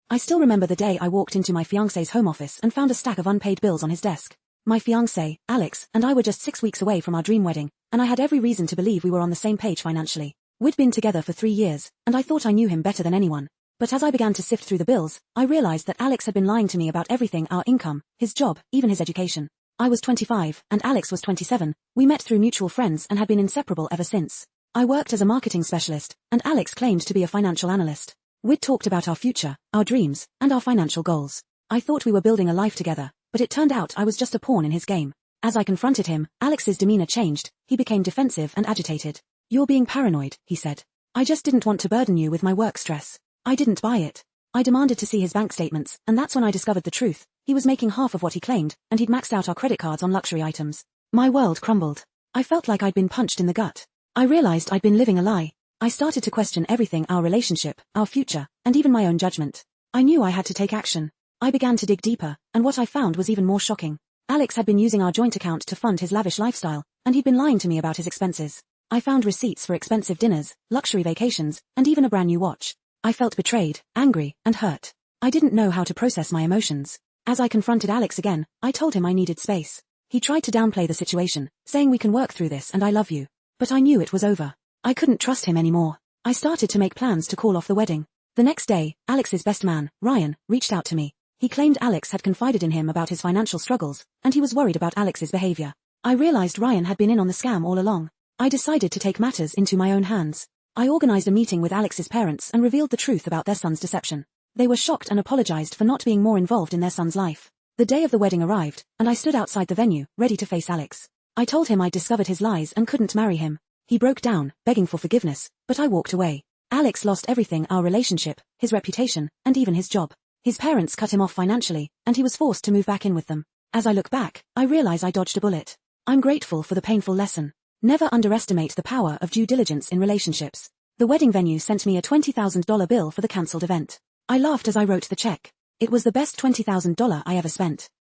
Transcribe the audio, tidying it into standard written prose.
I still remember the day I walked into my fiancé's home office and found a stack of unpaid bills on his desk. My fiancé, Alex, and I were just 6 weeks away from our dream wedding, and I had every reason to believe we were on the same page financially. We'd been together for 3 years, and I thought I knew him better than anyone. But as I began to sift through the bills, I realized that Alex had been lying to me about everything: our income, his job, even his education. I was 25, and Alex was 27. We met through mutual friends and had been inseparable ever since. I worked as a marketing specialist, and Alex claimed to be a financial analyst. We'd talked about our future, our dreams, and our financial goals. I thought we were building a life together, but it turned out I was just a pawn in his game. As I confronted him, Alex's demeanor changed. He became defensive and agitated. "You're being paranoid," he said. "I just didn't want to burden you with my work stress." I didn't buy it. I demanded to see his bank statements, and that's when I discovered the truth. He was making half of what he claimed, and he'd maxed out our credit cards on luxury items. My world crumbled. I felt like I'd been punched in the gut. I realized I'd been living a lie. I started to question everything: our relationship, our future, and even my own judgment. I knew I had to take action. I began to dig deeper, and what I found was even more shocking. Alex had been using our joint account to fund his lavish lifestyle, and he'd been lying to me about his expenses. I found receipts for expensive dinners, luxury vacations, and even a brand new watch. I felt betrayed, angry, and hurt. I didn't know how to process my emotions. As I confronted Alex again, I told him I needed space. He tried to downplay the situation, saying, "We can work through this and I love you." But I knew it was over. I couldn't trust him anymore. I started to make plans to call off the wedding. The next day, Alex's best man, Ryan, reached out to me. He claimed Alex had confided in him about his financial struggles, and he was worried about Alex's behavior. I realized Ryan had been in on the scam all along. I decided to take matters into my own hands. I organized a meeting with Alex's parents and revealed the truth about their son's deception. They were shocked and apologized for not being more involved in their son's life. The day of the wedding arrived, and I stood outside the venue, ready to face Alex. I told him I'd discovered his lies and couldn't marry him. He broke down, begging for forgiveness, but I walked away. Alex lost everything: our relationship, his reputation, and even his job. His parents cut him off financially, and he was forced to move back in with them. As I look back, I realize I dodged a bullet. I'm grateful for the painful lesson. Never underestimate the power of due diligence in relationships. The wedding venue sent me a $20,000 bill for the cancelled event. I laughed as I wrote the check. It was the best $20,000 I ever spent.